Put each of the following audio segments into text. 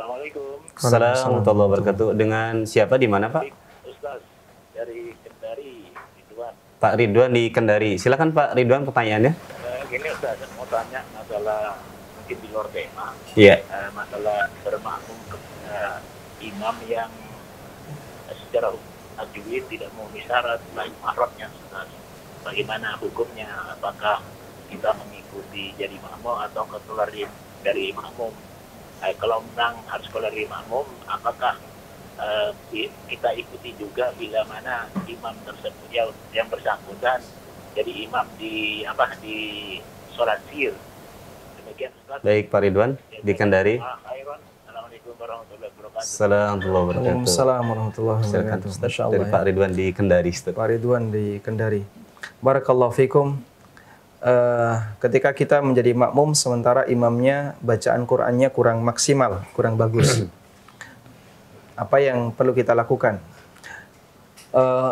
Assalamualaikum. Assalamualaikum warahmatullahi wabarakatuh. Dengan siapa di mana, Pak? Ustaz dari Kendari, Ridwan. Pak Ridwan di Kendari. Silakan Pak Ridwan pertanyaannya. Gini Ustaz, mau tanya masalah mungkin di luar tema. Iya. Masalah bermakmum imam yang secara tajwid tidak memenuhi syarat baik mahramnya, Ustaz. Bagaimana hukumnya? Apakah kita mengikuti jadi makmum atau keluar dari makmum? Kalau memang harus keluar dari makmum, apakah kita ikuti juga bila mana imam tersebut yang bersangkutan jadi imam di sholat sir? Demikian Ustaz. Baik Pak Ridwan di Kendari. Assalamualaikum warahmatullahi wabarakatuh. Assalamualaikum warahmatullahi Silakan wabarakatuh. Ustaz, Masya Allah, dari Pak Ridwan di Kendari, Ustaz. Pak Ridwan di Kendari. Barakallahu fikum. Ketika kita menjadi makmum sementara imamnya bacaan Qur'annya kurang maksimal, kurang bagus, apa yang perlu kita lakukan?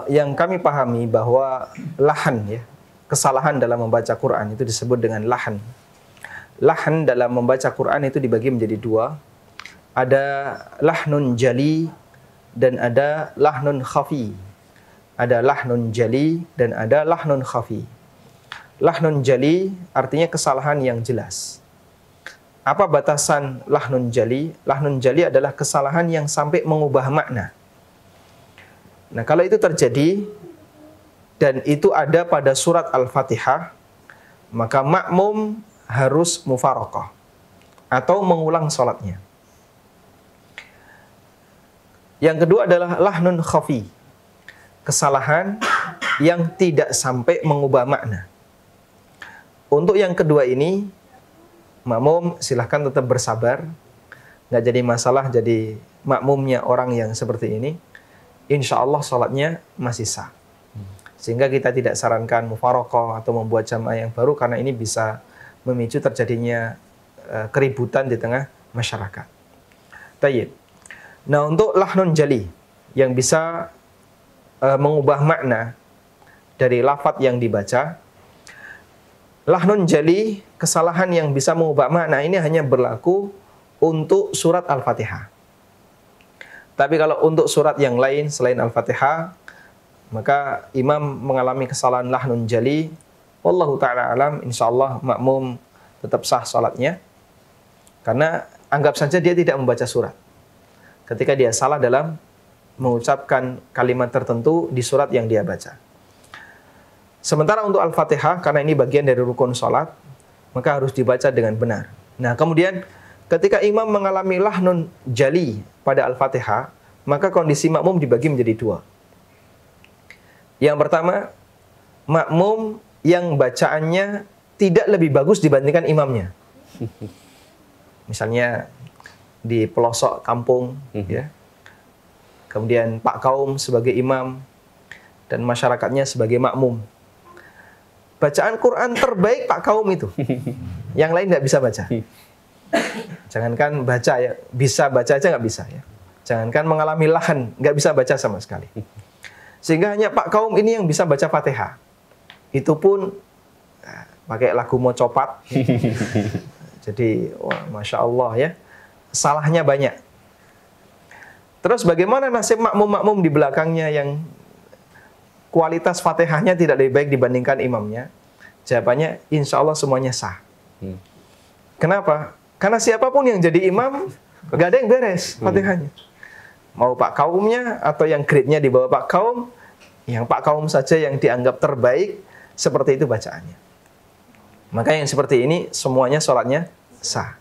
Yang kami pahami bahwa lahan, ya, kesalahan dalam membaca Qur'an itu disebut dengan lahan. Lahan dalam membaca Qur'an itu dibagi menjadi dua. Ada lahnun jali dan ada lahnun khafi. Ada lahnun jali dan ada lahnun khafi. Lahnun jali artinya kesalahan yang jelas. Apa batasan lahnun jali? Lahnun jali adalah kesalahan yang sampai mengubah makna. Nah, kalau itu terjadi dan itu ada pada surat Al-Fatihah, maka makmum harus mufaraqah atau mengulang sholatnya. Yang kedua adalah lahnun khafi, kesalahan yang tidak sampai mengubah makna. Untuk yang kedua ini, makmum silahkan tetap bersabar, nggak jadi masalah jadi makmumnya orang yang seperti ini. Insya Allah sholatnya masih sah. Sehingga kita tidak sarankan mufaraqah atau membuat jamaah yang baru karena ini bisa memicu terjadinya keributan di tengah masyarakat. Tayyib. Nah, untuk lahnun jali yang bisa mengubah makna dari lafadz yang dibaca, lahnun jali, kesalahan yang bisa mengubah makna ini hanya berlaku untuk surat Al-Fatihah. Tapi kalau untuk surat yang lain selain Al-Fatihah, maka imam mengalami kesalahan lahnun jali, wallahu ta'ala alam, insyaallah makmum tetap sah salatnya. Karena anggap saja dia tidak membaca surat. Ketika dia salah dalam mengucapkan kalimat tertentu di surat yang dia baca. Sementara untuk Al-Fatihah, karena ini bagian dari rukun salat, maka harus dibaca dengan benar. Nah, kemudian ketika imam mengalami lahnun jali pada Al-Fatihah, maka kondisi makmum dibagi menjadi dua. Yang pertama, makmum yang bacaannya tidak lebih bagus dibandingkan imamnya. Misalnya di pelosok kampung, ya. Kemudian Pak Kaum sebagai imam dan masyarakatnya sebagai makmum. Bacaan Quran terbaik Pak Kaum itu. Yang lain nggak bisa baca. Jangankan baca, ya, bisa baca aja nggak bisa, ya. Jangankan mengalami lahan, nggak bisa baca sama sekali. Sehingga hanya Pak Kaum ini yang bisa baca Fatihah. Itu pun pakai lagu mocopat. Jadi, wah, Masya Allah, ya. Salahnya banyak. Terus bagaimana nasib makmum-makmum di belakangnya yang kualitas Fatihahnya tidak lebih baik dibandingkan imamnya? Jawabannya, insya Allah semuanya sah. Kenapa? Karena siapapun yang jadi imam, gak ada yang beres Fatihahnya. Mau Pak Kaumnya atau yang grade-nya di bawah Pak Kaum, yang Pak Kaum saja yang dianggap terbaik, seperti itu bacaannya. Maka yang seperti ini semuanya sholatnya sah.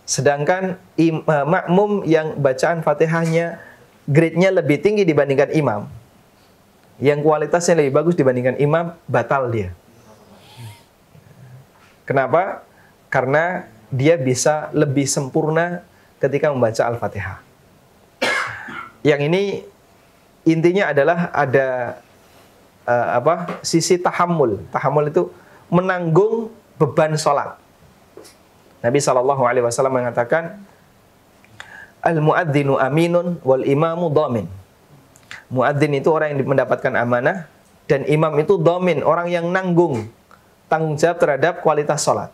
Sedangkan makmum yang bacaan Fatihahnya grade-nya lebih tinggi dibandingkan imam, yang kualitasnya lebih bagus dibandingkan imam, batal dia. Kenapa? Karena dia bisa lebih sempurna ketika membaca Al-Fatihah. Yang ini intinya adalah ada sisi tahammul. Tahammul itu menanggung beban sholat. Nabi SAW mengatakan, al-muadzinu aminun wal imamu dhamin. Muadzin itu orang yang mendapatkan amanah, dan imam itu dhamin, orang yang nanggung tanggung jawab terhadap kualitas sholat.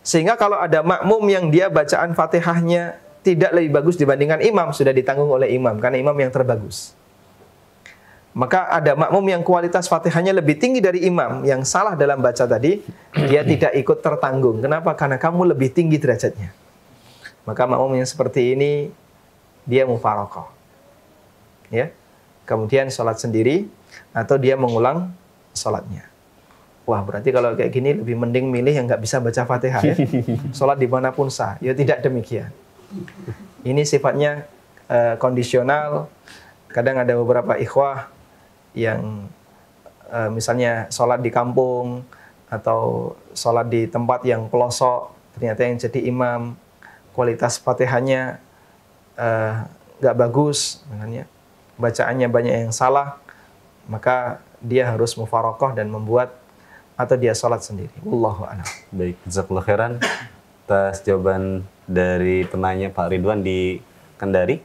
Sehingga kalau ada makmum yang dia bacaan Fatihahnya tidak lebih bagus dibandingkan imam, sudah ditanggung oleh imam, karena imam yang terbagus. Maka ada makmum yang kualitas Fatihahnya lebih tinggi dari imam, yang salah dalam baca tadi, dia tidak ikut tertanggung. Kenapa? Karena kamu lebih tinggi derajatnya. Maka makmum yang seperti ini, dia mufaroqah. Ya. Kemudian sholat sendiri, atau dia mengulang sholatnya. Wah, berarti kalau kayak gini lebih mending milih yang nggak bisa baca Fatihah ya. Sholat dimanapun sah. Ya tidak demikian. Ini sifatnya kondisional. Kadang ada beberapa ikhwah yang misalnya sholat di kampung atau sholat di tempat yang pelosok, ternyata yang jadi imam kualitas Fatihahnya nggak bagus, bacaannya banyak yang salah, maka dia harus mufaroqah dan membuat atau dia sholat sendiri. Wallahu a'lam. Baik, jazakallahu khairan atas jawaban dari penanya Pak Ridwan di Kendari.